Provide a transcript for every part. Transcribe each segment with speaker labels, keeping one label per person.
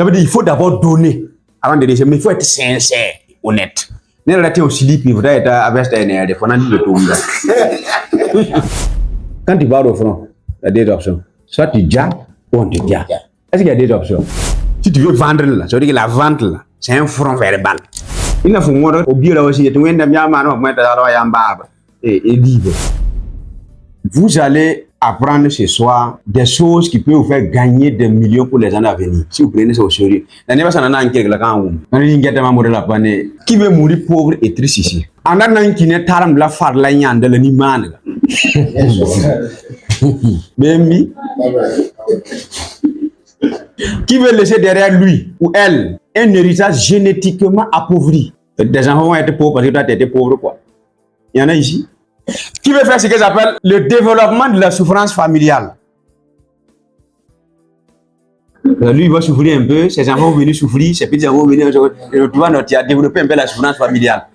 Speaker 1: Ça veut dire qu'il faut d'abord donner avant de laisser, mais il faut être sincère, honnête. Ne la aussi libre, il faudrait être avec des fonds de tout. Quand tu vas au front, il y a deux options. Soit tu dis ou on te dit. Est-ce qu'il y a deux options? Si tu veux vendre là, ça veut dire que la vente là, c'est un front verbal. Il faut voir au bio là aussi, tu es libre. Vous allez apprendre ce soir des choses qui peuvent vous faire gagner des millions pour les années à venir. Si vous prenez ça au sérieux. Qui veut mourir pauvre et triste ici? En a qui n'est pas la faire la yande le niman. Qui veut laisser derrière lui ou elle un héritage génétiquement appauvri? Des enfants vont être pauvres parce que toi tu étais pauvre quoi. Il y en a ici. Qui veut faire ce qu'ils appellent le développement de la souffrance familiale? Lui, il va souffrir un peu, ses enfants vont venir souffrir, ses petits enfants vont venir, et tu vas développer un peu la souffrance familiale.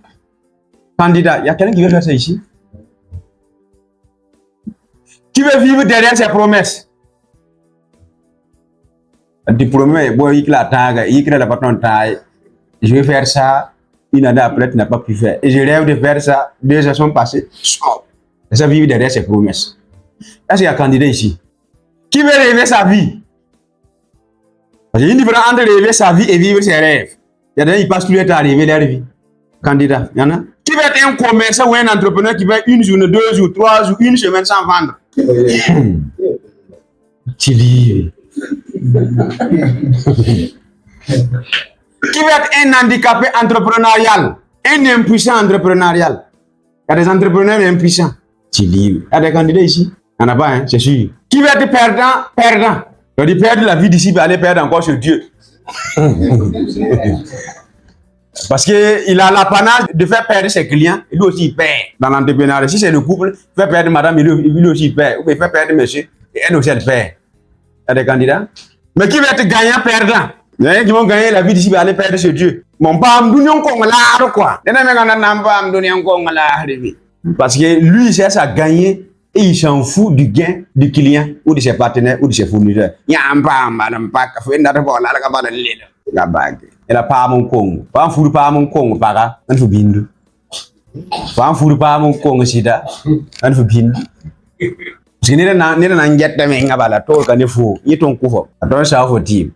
Speaker 1: Candidat, il y a quelqu'un qui veut faire ça ici? Qui veut vivre derrière ses promesses? Tu promets, bon, il crée la patronne taille, je vais faire ça. Une année après, tu n'as pas pu faire. Et je rêve de faire ça. 2 ans sont passées. Et ça vit derrière ses promesses. Est-ce qu'il y a un candidat ici? Qui veut rêver sa vie? Parce qu'il y a une différence entre rêver sa vie et vivre ses rêves. Il y a des gens qui passent tout le temps à rêver leur vie. Candidat, il y en a? Qui veut être un commerçant ou un entrepreneur qui fait 1 journée, 2 jours, 3 jours, 1 semaine sans vendre? Tu dis. Qui veut être un handicapé entrepreneurial, un impuissant entrepreneurial? Il y a des entrepreneurs impuissants. Tu dis, il y a des candidats ici? Il n'y en a pas, hein, c'est sûr. Qui veut être perdant? Perdant. Il veut perdre la vie d'ici, il va aller perdre encore sur Dieu. Parce qu'il a l'apanage de faire perdre ses clients, lui aussi il perd. Dans l'entrepreneuriat, si c'est le couple, il fait perdre madame, lui aussi il perd. Ou il fait perdre monsieur, et elle aussi elle perd. Il y a des candidats. Mais qui veut être gagnant, perdant? Il y a qui vont gagner la vie d'ici, va aller perdre ce Dieu. Mon pam, quoi. Parce que lui, il cherche à gagner et il s'en fout du gain du client ou de ses partenaires ou de ses fournisseurs. Il y a un pam, madame, pas café, n'a pas la bague. Elle a pas mon con. Pas un fou pas mon con, para, un fou bindu. Pas un fou pas mon con, sida, un fou bindu. Parce que n'est pas un jet de menga bala, toi, quand il faut, il est ton coup. Attends, ça va team.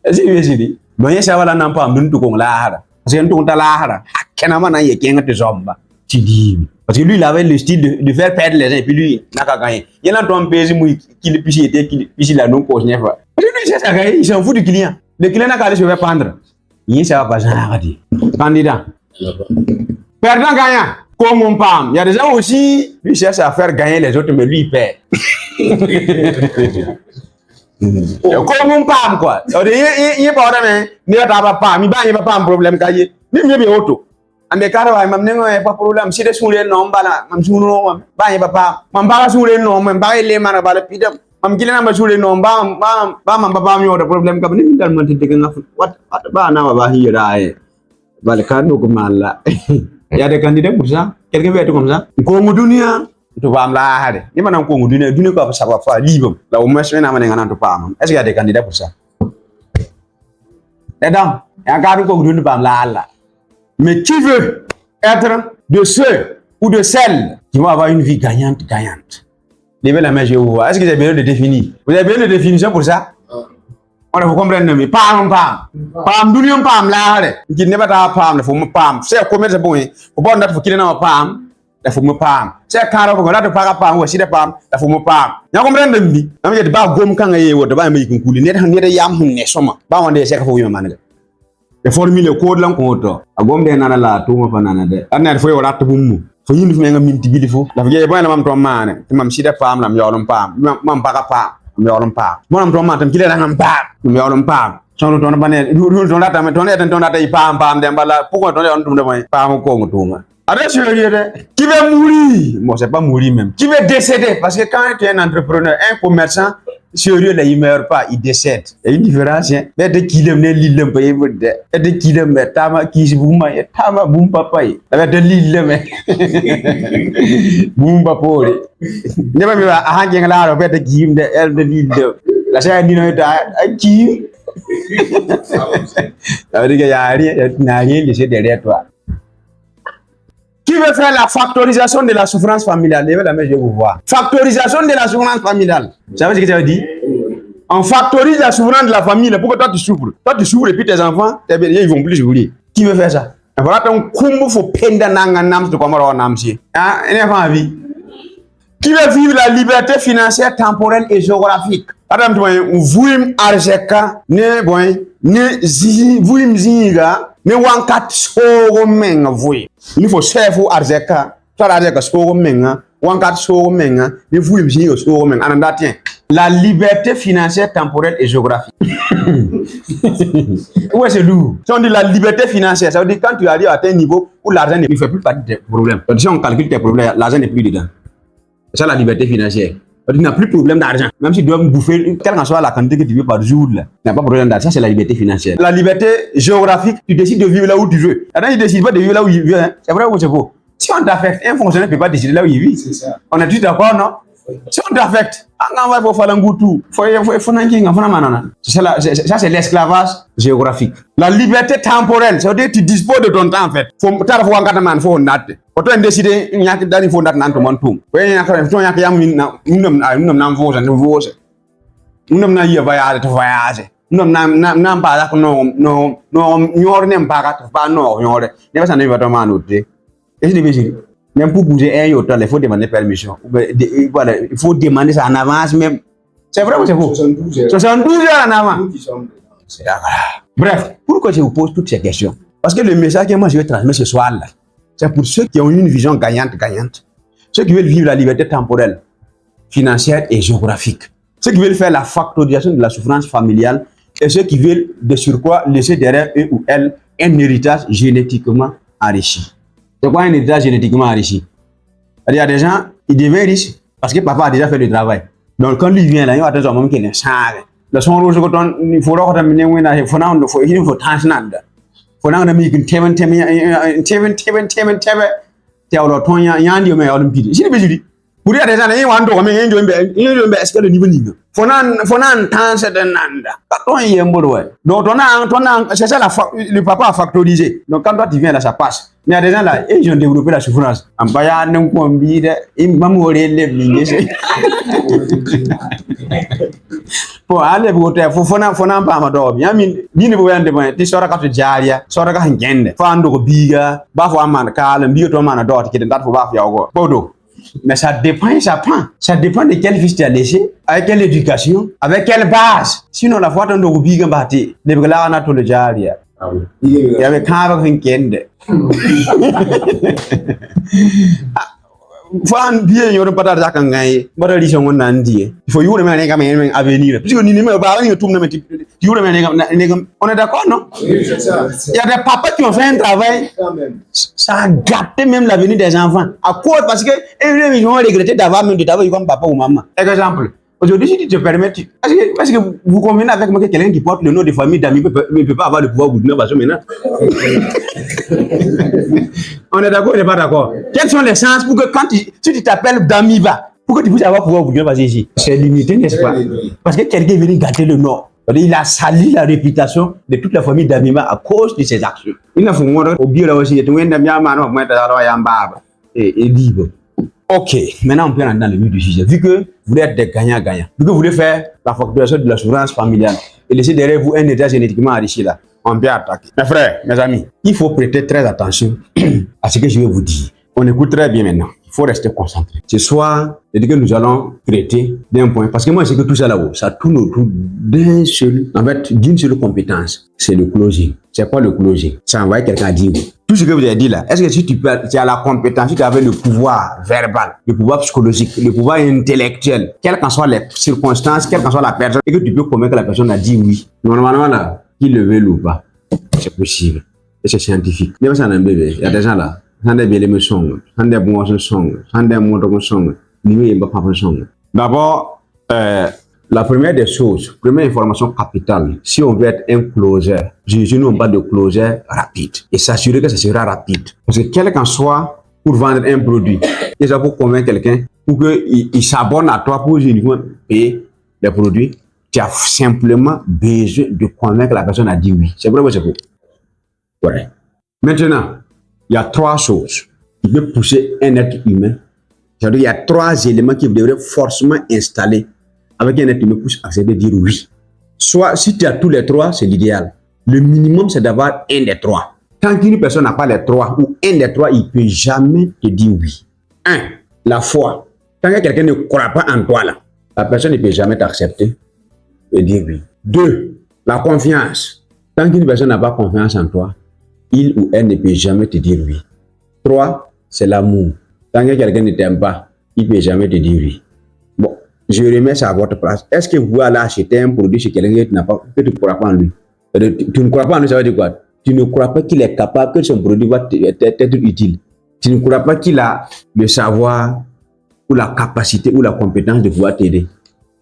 Speaker 1: Est-ce que c'est dit? Mais il y a ça, n'a pas un peu de lahara. Parce que ton lahara, Kenamana, il y a un zomba. Tu dis. Parce que lui, il avait le style de faire perdre les gens, et puis lui, n'a qu'à gagner. Il y a un pays qui le piché, qui la non cause neuf. Parce que lui, c'est ça, il s'en fout du client. Le client n'a qu'à aller se faire prendre. Il ça va pas ça. Candidat. Perdant gagnant. Comme mon pam. Il y a des gens aussi, lui cherche à faire gagner les autres, mais lui, il perd. Comme mon pam, quoi. Il n'y a pas de problème. Il n'y a pas auto. Ande kara mam nengo pas problème si de soule no bala mam suno ba papa mam ba soule no mam ba le mana bala pidam mam kilena ma soule no ba mam papa mi oda problème kam ni dal man tede nga wat ba na ba hira e bala kanu ko mala. Il y a des candidats pour ça. Quelqu'un veut être comme ça? Kongo dunia to bam la hade ni manam kongo dunia ko ça va faire libre là au moins na mané ngana to pam. Est-ce qu'il y a des candidats pour ça? Les dames, il y a un gars kongo dunia bam la Allah. Mais qui veut être de ceux ou de celles qui vont avoir une vie gagnante? Levez la main, je vous vois. Est-ce que vous avez besoin de définir? Vous avez besoin de définition pour ça? On va vous comprendre, mais pam, d'où pam là, qui n'est pas pam, il faut me pam. C'est comment c'est bon, faut pas notre qu'il n'a pam, il faut me pam. C'est car on va pas pam ou si de pam, il faut me pam. Vous comprenez me? On va pas gomme quand il y a ou de ba me kunkuli, ne yam ne soma. Ba on de c'est faut y man. Le formule code lan ko to agom de nana la to ma fanana de anna fo yo rat bum fo yindi fi nga minti bili fo dafa je boy la mam to maane te mam sida pam lam yolam pam mam baka pam yolam pam monam to ma tam kile ngam pam yolam pam sono to na bane ru to lata me to ne to lata pam de mbala pourquoi to on tum de moy pam ko ngutuma attention qui veut mourir moi c'est pas mourir même qui veut décéder parce que quand tu es un entrepreneur un commerçant sérieux là il meurt pas il décède il y a une différence hein mais de qui l'aime l'île paye et de qui l'aime tama qui si bouma tama boum papa avec de l'île mais boum papa ne ba mi ba ha ngeng la ro be de qui de el de l'île La chaîne dit non, qui? Ça veut dire qu'il n'y a rien laissé derrière toi. Qui veut faire la factorisation de la souffrance familiale? Levez la main, je vais vous voir. Factorisation de la souffrance familiale. Vous savez ce que ça veut dire? On factorise la souffrance de la famille. Pourquoi toi tu souffres? Toi tu souffres et puis tes enfants, ils vont plus souffrir. Qui veut faire ça? Voilà ton kumbu faut penda nanga nam de comment on namsi. Ah, il n'y a pas envie. Qui veut vivre la liberté financière, temporelle et géographique? Adam tu vois, vuim arjeka ne boy ne zi vuim zinga ne wankat so menga vui. Il faut sefu arjeka, toi arjeka so menga, wankat so menga, ne vuim zinga so menga. Ananda tiens. La liberté financière, temporelle et géographique. Où est ce loup? Si on dit la liberté financière, ça veut dire quand tu arrives à un niveau où l'argent ne fait plus partie de tes problèmes. Si on calcule tes problèmes, l'argent n'est plus dedans. C'est ça la liberté financière. Tu n'as plus de problème d'argent. Même si tu dois bouffer, quelle que soit la quantité que tu veux par jour, tu n'as pas de problème d'argent. Ça, c'est la liberté financière. La liberté géographique, tu décides de vivre là où tu veux. Attends, tu ne décides pas de vivre là où il veut. Hein. C'est vrai ou c'est faux? Si on t'affecte, un fonctionnaire ne peut pas décider là où il vit. On est tous d'accord, non? Si on t'affecte, ça c'est l'esclavage géographique. La liberté temporelle, ça veut dire que tu disposes de ton temps en fait. Faut décider, il y a des faut dans tout monde tout. Il y a même pour bouger un hôtel, il faut demander permission. Voilà, il faut demander ça en avance même. C'est vrai ou c'est faux? 72 heures en avant. Bref, pourquoi je vous pose toutes ces questions? Parce que le message que moi je vais transmettre ce soir-là, c'est pour ceux qui ont une vision gagnante. Ceux qui veulent vivre la liberté temporelle, financière et géographique. Ceux qui veulent faire la factorisation de la souffrance familiale et ceux qui veulent de surcroît laisser derrière eux ou elles un héritage génétiquement enrichi. C'est quoi un héritage génétiquement enrichi? Il y a des gens, ils deviennent riches parce que papa a déjà fait le travail. Donc quand lui vient là, il va attendre un moment qu'il est chargé. Le son rouge, il faut retenir il faut transnander. Il faut pour dire des gens, ils vont est-ce que le niveau niveau. Faut n'en temps de nanda. Quand il y a un boulot, donc c'est ça le papa a factorisé. Donc quand toi tu viens là, ça passe. Mais il y a des gens là, ils ont développé la souffrance. En bas, il y a un combi, ils vont mourir les lignes. Pour aller pour te, faut n'en pas m'adore. Bien, bien vous voyez demain, tu sors quand tu jaria, sors quand tu gagnes. Faut ando biga, bah faut man calme, bio toi man adore, qui est dans pour bah faire quoi. Podo. Mais ça dépend, ça prend. Ça dépend de quel fils tu as laissé, avec quelle éducation, avec quelle base. Sinon, la fois on doit oublier un bâti, les gars on a tout le jaria. Il y avait quand même un kende. Faut un bien, il y a pas d'argent quand gagner. Bon, ils sont en Andie. Il faut y aller mais quand avenir. Parce que ni même pas ni tout le monde. On est d'accord, non? Oui, c'est ça. Il y a des papas qui ont fait un travail. Ça a gâté même l'avenir des enfants. À cause parce que ils vont regretter d'avoir même de travailler comme papa ou maman. Exemple. Aujourd'hui, si tu te permets, parce que vous convenez avec moi que quelqu'un qui porte le nom de famille d'amis ne peut pas avoir le pouvoir vous donner parce que maintenant. On est d'accord ou on n'est pas d'accord? Quels sont les chances pour que quand si tu t'appelles Damiba, pour que tu puisses avoir pouvoir vous donner parce que ici? C'est limité, n'est-ce pas? Parce que quelqu'un est venu gâter le nom. Il a sali la réputation de toute la famille d'Amima à cause de ses actions. Il a fait au bio là aussi, et libre. Ok, maintenant on peut rentrer dans le vif du sujet. Vu que vous êtes des gagnants-gagnants, vu que vous voulez faire la facturation de l'assurance familiale et laisser derrière vous un état génétiquement enrichi là, on peut attaquer. Mes frères, mes amis, il faut prêter très attention à ce que je vais vous dire. On écoute très bien maintenant. Il faut rester concentré. Ce soir, c'est que nous allons traiter d'un point. Parce que moi, c'est que tout ça là-haut, ça tourne autour d'un seul, en fait, d'une seule compétence. C'est le closing. C'est quoi le closing? C'est envoyer quelqu'un à dire. Tout ce que vous avez dit là, est-ce que si tu as la compétence, si tu avais le pouvoir verbal, le pouvoir psychologique, le pouvoir intellectuel, quelles qu'en soient les circonstances, quelle qu'en soit la personne, et que tu peux convaincre la personne à dire oui. Normalement là, qu'il le veut ou pas, c'est possible. Et c'est scientifique. Mais ça, il y a des gens là. D'abord, la première des choses, première information capitale, si on veut être un closer, je n'ai pas de closer rapide et s'assurer que ça sera rapide. Parce que quel qu'en soit pour vendre un produit, déjà pour convaincre quelqu'un, pour qu'il s'abonne à toi pour uniquement payer les produits, Tu as simplement besoin de convaincre la personne à dire oui. C'est vrai ou c'est faux? Ouais. Maintenant, il y a 3 choses qui peuvent pousser un être humain. C'est-à-dire il y a 3 éléments qui devraient forcément installer avec un être humain pour accepter de dire oui. Soit, si tu as tous les 3, c'est l'idéal. Le minimum, c'est d'avoir un des 3. Tant qu'une personne n'a pas les 3 ou un des 3, il ne peut jamais te dire oui. 1. La foi. Tant que quelqu'un ne croit pas en toi, là, la personne ne peut jamais t'accepter et dire oui. 2. La confiance. Tant qu'une personne n'a pas confiance en toi, il ou elle ne peut jamais te dire oui. 3. C'est l'amour. Tant que quelqu'un ne t'aime pas, il ne peut jamais te dire oui. Bon, je remets ça à votre place. Est-ce que vous pouvez aller acheter un produit chez quelqu'un que tu ne crois pas en lui? Tu ne crois pas en lui, ça veut dire quoi? Tu ne crois pas qu'il est capable, que son produit va être utile. Tu ne crois pas qu'il a le savoir ou la capacité ou la compétence de pouvoir t'aider.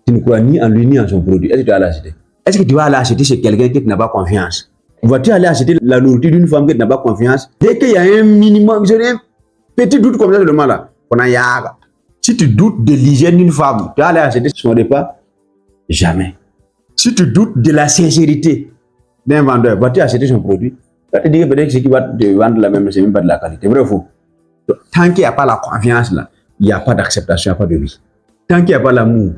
Speaker 1: Tu ne crois ni en lui ni en son produit. Est-ce que tu vas l'acheter? Est-ce que tu vas aller acheter chez quelqu'un qui n'a pas confiance? Vas-tu aller acheter la nourriture d'une femme qui n'a pas confiance? Dès qu'il y a un minimum, un petit doute comme ça seulement là, on a yaga. Si tu doutes de l'hygiène d'une femme, tu vas aller acheter son repas? Jamais. Si tu doutes de la sincérité d'un vendeur, vas-tu acheter son produit? Tu vas te dire que peut-être que ce qui va te vendre la même, c'est même pas de la qualité. Vrai ou faux? Tant qu'il n'y a pas la confiance là, il n'y a pas d'acceptation, il n'y a pas de oui. Tant qu'il n'y a pas l'amour,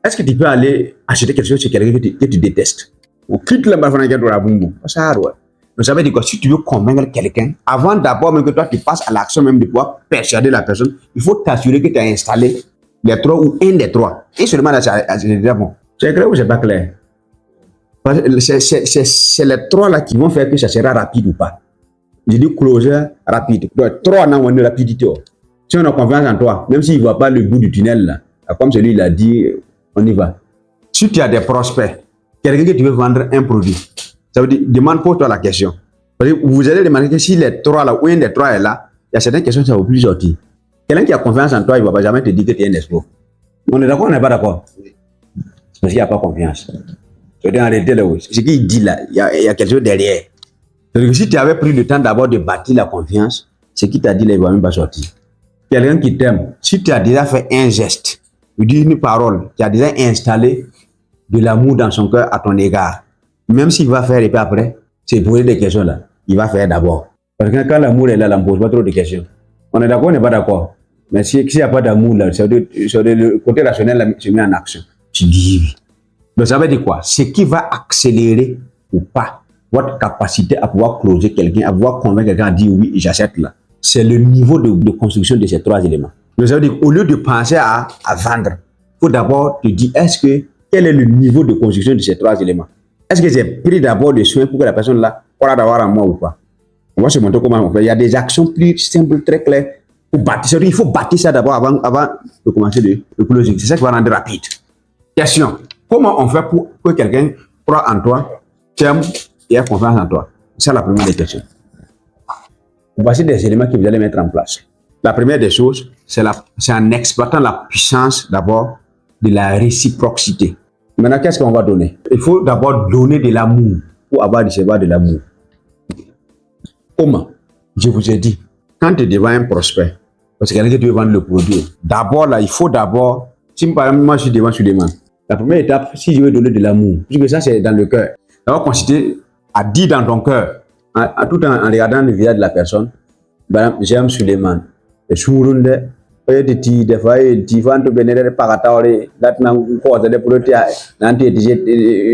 Speaker 1: est-ce que tu peux aller acheter quelque chose chez quelqu'un que tu détestes? Ou quitte la bafana de la bumbu. Ça ouais. Donc ça veut dire que si tu veux convaincre quelqu'un, avant d'abord même que toi tu passes à l'action même de pouvoir persuader la personne, il faut t'assurer que tu as installé les 3 ou un des 3. Et seulement là, c'est déjà bon. C'est clair ou c'est pas clair? C'est les 3 là qui vont faire que ça sera rapide ou pas. Je dis closer rapide. Donc 3 dans une rapidité. Si on a confiance en toi, même s'il ne voit pas le bout du tunnel là, comme celui l'a dit, on y va. Si tu as des prospects, quelqu'un que tu veux vendre un produit, ça veut dire, demande pour toi la question. Parce que vous allez demander que si les 3 là, ou un des 3 est là, il y a certaines questions qui ne vont plus sortir. Quelqu'un qui a confiance en toi, il ne va pas jamais te dire que tu es un escroc. On est d'accord ou on n'est pas d'accord? Parce qu'il n'y a pas confiance. C'est en réalité, ce qu'il dit là, il y a quelque chose derrière. C'est que si tu avais pris le temps d'abord de bâtir la confiance, ce qu'il t'a dit là, il ne va même pas sortir. Quelqu'un qui t'aime, si tu as déjà fait un geste, tu dis une parole, tu as déjà installé de l'amour dans son cœur à ton égard, même s'il va faire et puis après, c'est poser des questions là, il va faire d'abord. Parce que quand l'amour est là, on ne pose pas trop de questions. On est d'accord, on n'est pas d'accord. Mais s'il n'y a pas d'amour là, le côté rationnel là, se met en action. Tu dis oui. Donc ça veut dire quoi? Ce qui va accélérer ou pas votre capacité à pouvoir closer quelqu'un, à pouvoir convaincre quelqu'un à dire oui, j'achète là, c'est le niveau de construction de ces 3 éléments. Donc ça veut dire au lieu de penser à vendre, il faut d'abord te dire quel est le niveau de construction de ces 3 éléments? Est-ce que j'ai pris d'abord des soins pour que la personne là pourra d'avoir en moi ou pas? On va se montrer comment on fait. Il y a des actions plus simples, très claires pour bâtir. Il faut bâtir ça d'abord avant de commencer le closing. C'est ça qui va rendre rapide. Question. Comment on fait pour que quelqu'un croit en toi, t'aime et ait confiance en toi? C'est la première des questions. Voici des éléments que vous allez mettre en place. La première des choses, c'est en exploitant la puissance d'abord de la réciprocité. Maintenant, qu'est-ce qu'on va donner? Il faut d'abord donner de l'amour pour recevoir de l'amour. Comment? Je vous ai dit, quand tu es devant un prospect, parce que quelqu'un qui veut vendre le produit, d'abord là, il faut d'abord, si par exemple moi je suis devant Suleiman, la première étape, si je veux donner de l'amour, puisque ça c'est dans le cœur, d'abord considérer à dire dans ton cœur, tout en regardant le visage de la personne, ben, j'aime Suleiman. Et Sourunde, des fois, tu vas te bénéficier de Pagatari, d'atteindre une cause de produits,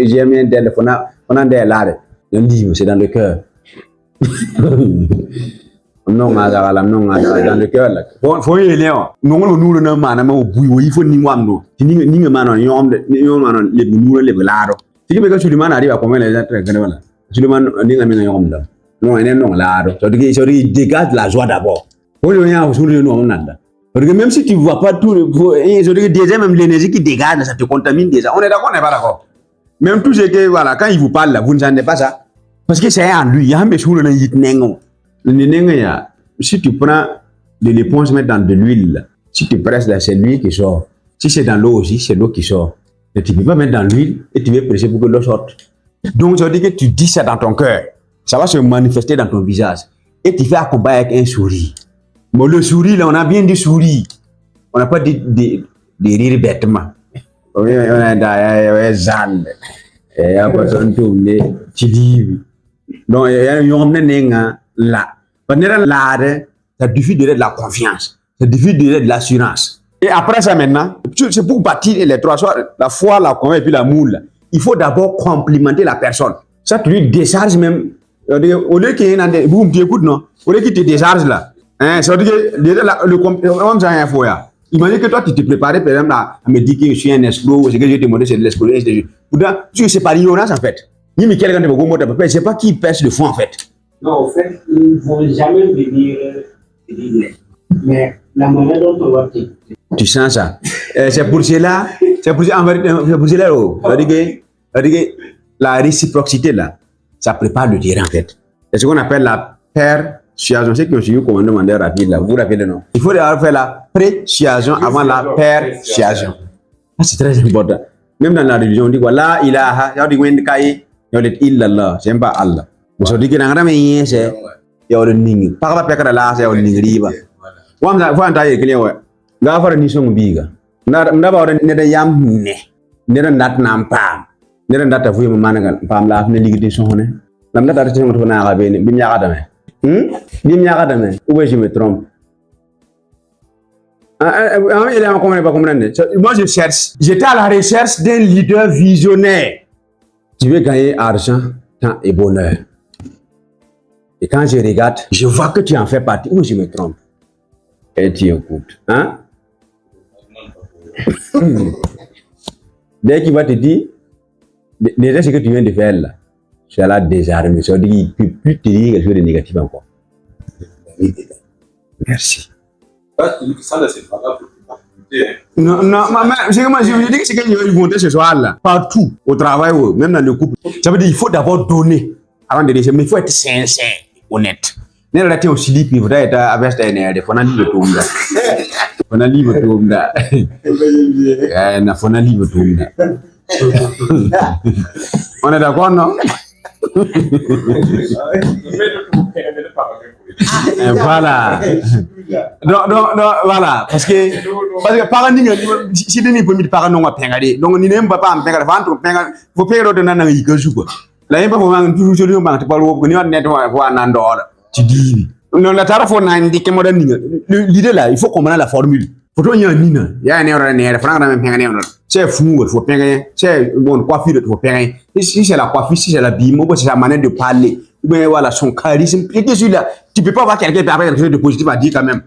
Speaker 1: j'aime un téléphone, on a des larmes. C'est dans le cœur. Non, dans le cœur. Faut y aller. Non, nous ne manons pas. Il faut n'y voir. Ni manon, les belaro. Si tu Suleiman arrive à combien les autres, Suleiman n'est pas yom. Non, non, laro. Il dégage la joie d'abord. Faut y aller sur le nom. Parce que même si tu ne vois pas tout, déjà même l'énergie qui dégage, ça te contamine déjà. On est d'accord, on n'est pas d'accord. Même tout ce que, voilà, quand il vous parle là, vous ne sentez pas ça. Parce que c'est en lui. Il y a un monsieur si tu prends de l'éponge, mettre dans de l'huile, si tu presses là, c'est l'huile qui sort. Si c'est dans l'eau aussi, c'est l'eau qui sort. Et tu ne peux pas mettre dans l'huile et tu veux presser pour que l'eau sorte. Donc, ça veut dire que tu dis ça dans ton cœur. Ça va se manifester dans ton visage. Et tu fais accompagner avec un sourire. Bon, le sourire, là, on a bien dit sourire. On n'a pas dit de rire bêtement. Oui, on a d'ailleurs Zan. Et après, on tourne, tu dis. Donc, il y a un là. On est là, ça suffit de la confiance, ça suffit de l'assurance. Et après ça, maintenant, c'est pour bâtir les trois, soit la foi, la confiance et puis l'amour. Il faut d'abord complimenter la personne. Ça, tu lui décharges même. Au lieu qu'il y ait un. Vous m'écoutez, non? Au lieu qu'il te décharge là. Hein, ça veut dire que le a un faux. Imagine que toi, tu te préparais, par exemple, à me dire que je suis un escroc, ce que je t'ai demandé, c'est de l'escroc. Pourtant, c'est pas l'ignorance, en fait. Ni mais quelqu'un de beaucoup de c'est pas qui pèse le fond, en fait.
Speaker 2: Non, en fait, ils ne vont jamais venir dire. Mais la manière dont on va t'écouter.
Speaker 1: Tu sens ça? C'est pour cela, la réciprocité, là, ça prépare le terrain, en fait. C'est ce qu'on appelle la persuasion. C'est que je suis commandé demander rapide, là. Vous rappelez, non? Il faut d'abord faire la persuasion avant la persuasion. C'est très important. Même dans la religion, on dit quoi? La ilaha, on dit Wendikai, on dit illallah, c'est pas Allah. Mais on dit que dans la religion, c'est on dit ning. Par rapport à la c'est on dit riba. Wam za fa ntaye kile wa. Ga fara ni so biga. Na ba ne da yam ne. Ne da nat nam pam. Ne da ndata fu ma managal pam la ne ligiti so ne. Lam na da so na ga be ni bim ya ga dame. Bim ya ga dame. Ou je me trompe. Moi, je cherche. J'étais à la recherche d'un leader visionnaire. Tu veux gagner argent, temps et bonheur. Et quand je regarde, je vois que tu en fais partie. Ou je me trompe. Et tu écoutes. Hein? Dès qu'il va te dire, déjà ce que tu viens de faire là, tu as là désarmé. Ça veut dire qu'il ne peut plus te dire quelque chose de négatif encore. Merci. Non, c'est que moi, je dis que c'est que je vais monter ce soir là, partout, au travail, même dans le couple. Ça veut dire qu'il faut d'abord donner avant de laisser, mais il faut être sincère, honnête. N'est pas là aussi libre, il faudrait être avec un air de fonali de tombe. Fonali de tombe. Fonali de tombe. On est d'accord, non? Voilà. Donc, voilà. Parce que par exemple, si tu n'es pas mis par non à penger, donc ni n'aime pas en penger, faut payer l'autre nan y que joue. Là, il n'y a pas vraiment toujours sur le banc, tu parles au niveau nettoyer voir un andor. Tu dis. Non, la tara faut n'indiquer moi l'idée là, il faut comprendre la formule. Faut qu'il y ait un nina, il y a un erreur, un erreur, franc dans même penger. C'est fou, il faut penger. C'est bon coiffure, il faut penger. Si c'est la coiffure, si c'est la bimo, c'est sa manière de parler. Mais voilà, son charisme. Et que celui-là, tu peux pas avoir quelqu'un qui a quelque chose de positif à dire quand même.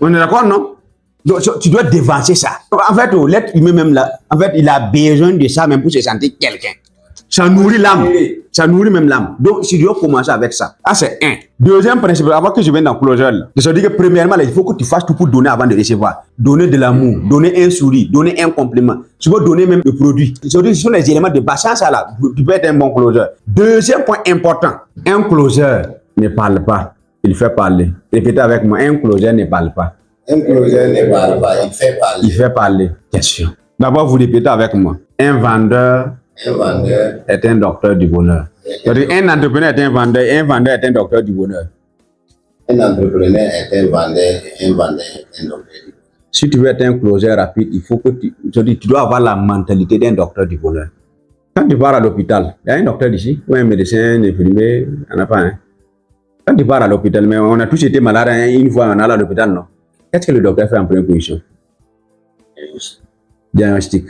Speaker 1: On est d'accord, non? Donc, tu dois dévancer ça. En fait, l'être humain même là, en fait, il a besoin de ça même pour se sentir quelqu'un. Ça nourrit l'âme. Ça nourrit même l'âme. Donc, tu dois commencer avec ça. Ah, c'est un. Deuxième principe, avant que je vienne dans le closure, je dis que premièrement, il faut que tu fasses tout pour donner avant de recevoir. Donner de l'amour, donner un sourire, donner un compliment. Tu peux donner même le produit. Ce sont les éléments de base. Ça, là, tu peux être un bon closure. Deuxième point important, un closure ne parle pas, il fait parler. Répétez avec moi, un closure ne parle pas.
Speaker 3: Un closure ne parle pas, il fait parler.
Speaker 1: Il fait parler. Question. D'abord, vous répétez avec moi. Un vendeur est un docteur du bonheur. Un entrepreneur est un vendeur est un docteur du bonheur.
Speaker 3: Un entrepreneur est un vendeur est un docteur du bonheur.
Speaker 1: Si tu veux être un closer rapide, il faut que tu dois avoir la mentalité d'un docteur du bonheur. Quand tu pars à l'hôpital, il y a un docteur ici, ou un médecin, un infirmier, on n'a pas un. Quand tu pars à l'hôpital, mais on a tous été malades une fois, on est à l'hôpital, non? Qu'est-ce que le docteur fait en première position? Diagnostic.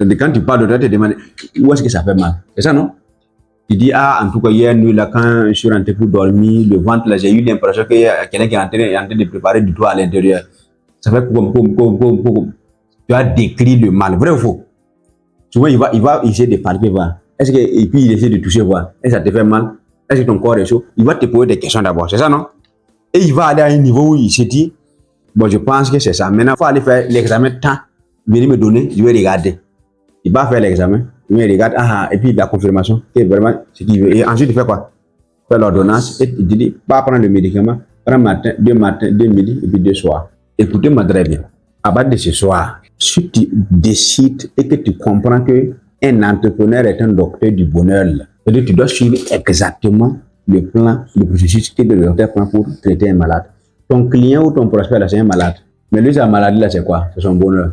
Speaker 1: Quand tu parles de toi, tu te demandes où est-ce que ça fait mal. C'est ça, non? Tu dis, ah, en tout cas, hier nuit, là, quand je suis rentré pour dormir, le ventre, là, j'ai eu l'impression qu'il y a quelqu'un qui est en train de préparer du toit à l'intérieur. Ça fait comme. Tu as décrit le mal. Vrai ou faux? Souvent, il va essayer de palper, voir. Est-ce que, et puis, il essaie de toucher, voir. Est-ce que ça te fait mal? Est-ce que ton corps est chaud? Il va te poser des questions d'abord. C'est ça, non? Et il va aller à un niveau où il se dit, bon, je pense que c'est ça. Maintenant, il faut aller faire l'examen de temps. Venez me donner, je vais regarder. Il va faire l'examen, il regarde, et puis la confirmation, que vraiment, ce qu'il veut. Et ensuite, il fait quoi? Il fait l'ordonnance, et il dit, pas prendre le médicament, prends matin, deux midi, et puis deux soirs. Écoutez-moi très bien. À partir de ce soir, si tu décides et que tu comprends que un entrepreneur est un docteur du bonheur, c'est-à-dire que tu dois suivre exactement le plan, le processus que le docteur prend pour traiter un malade. Ton client ou ton prospect, là, c'est un malade. Mais lui, sa maladie, là, c'est quoi? C'est son bonheur.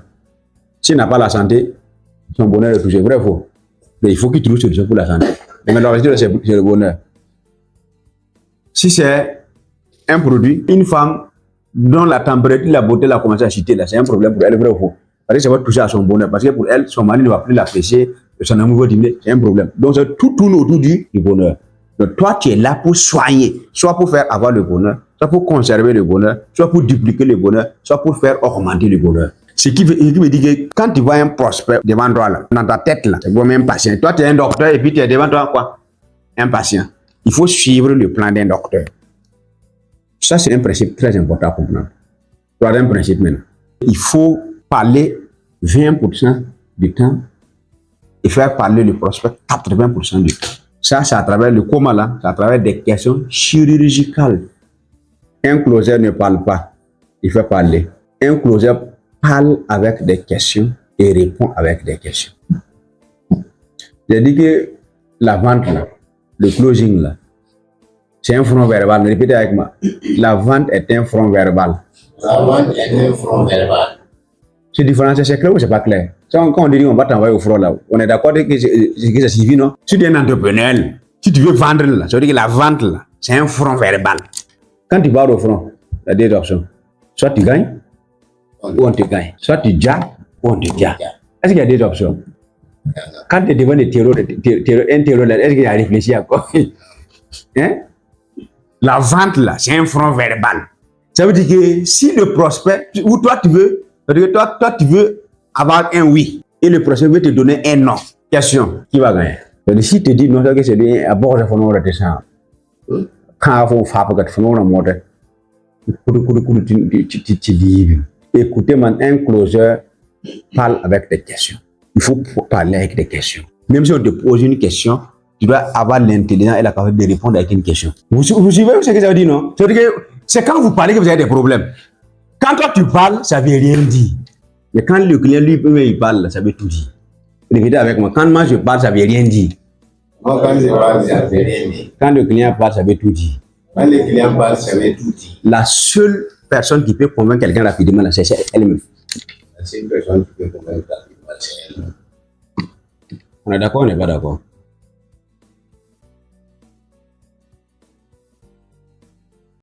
Speaker 1: S'il n'a pas la santé, son bonheur est touché. Vrai ou faux? Mais il faut qu'il trouve une solution pour la santé. Et maintenant, c'est le bonheur. Si c'est un produit, une femme dont la température, la beauté l'a commencé à chuter, là, c'est un problème pour elle, vrai ou faux? Parce que ça va toucher à son bonheur. Parce que pour elle, son mari ne va plus l'apprécier, son amour va diminuer, c'est un problème. Donc, tout tourne autour du bonheur. Donc, toi, tu es là pour soigner, soit pour faire avoir le bonheur, soit pour conserver le bonheur, soit pour dupliquer le bonheur, soit pour faire augmenter le bonheur. Ce qui me dit que quand tu vois un prospect devant toi, là, dans ta tête, là, c'est comme un patient. Toi, tu es un docteur et puis tu es devant toi quoi? Un patient. Il faut suivre le plan d'un docteur. Ça, c'est un principe très important pour nous. Troisième principe maintenant. Il faut parler 20% du temps et faire parler le prospect 80% du temps. Ça, c'est à travers le coma là, c'est à travers des questions chirurgicales. Un closer ne parle pas, il fait parler. Un closer parle avec des questions et répond avec des questions. J'ai dit que la vente là, le closing là, c'est un front verbal. Répétez avec moi. La vente est un front verbal.
Speaker 3: La vente est un front verbal.
Speaker 1: C'est différent, c'est clair ou c'est pas clair? Quand on dit on va t'envoyer au front là, on est d'accord que ça suffit, non? Si tu es un entrepreneur, si tu veux vendre là, ça veut dire que la vente là, c'est un front verbal. Quand tu vas au front, il y a deux options. Soit tu gagnes, ou on te gagne. Soit tu jailles, ou on te jaille. Est-ce qu'il y a deux options? Quand tu es devant un terreau, est-ce qu'il a réfléchi à quoi? Hein? La vente là, c'est un front verbal. Ça veut dire que si le prospect, ou toi tu veux, toi tu veux avoir un oui, et le prospect veut te donner un non. Question, qui va gagner? Donc, si tu dis non, c'est bien, à bord de fond, on va te ça. Quand on fait pour que tu fasses un mot, tu dis, écoutez, un closer parle avec des questions. Il faut parler avec des questions. Même si on te pose une question, tu dois avoir l'intelligence et la capacité de répondre avec une question. Vous suivez ce que ça veut dire, non? C'est quand vous parlez que vous avez des problèmes. Quand toi tu parles, ça ne veut rien dire. Mais quand le client lui-même il parle, ça veut tout dire. Répétez avec moi. Quand moi je parle, ça ne veut rien dire.
Speaker 3: Moi, quand je parle, ça ne veut rien dire.
Speaker 1: Quand le client parle, ça veut tout dire.
Speaker 3: Quand le client parle, ça veut tout dire.
Speaker 1: La seule personne qui peut convaincre quelqu'un rapidement, c'est elle-même.
Speaker 3: La seule personne qui peut convaincre rapidement, c'est elle-même.
Speaker 1: On est d'accord ou on n'est pas d'accord?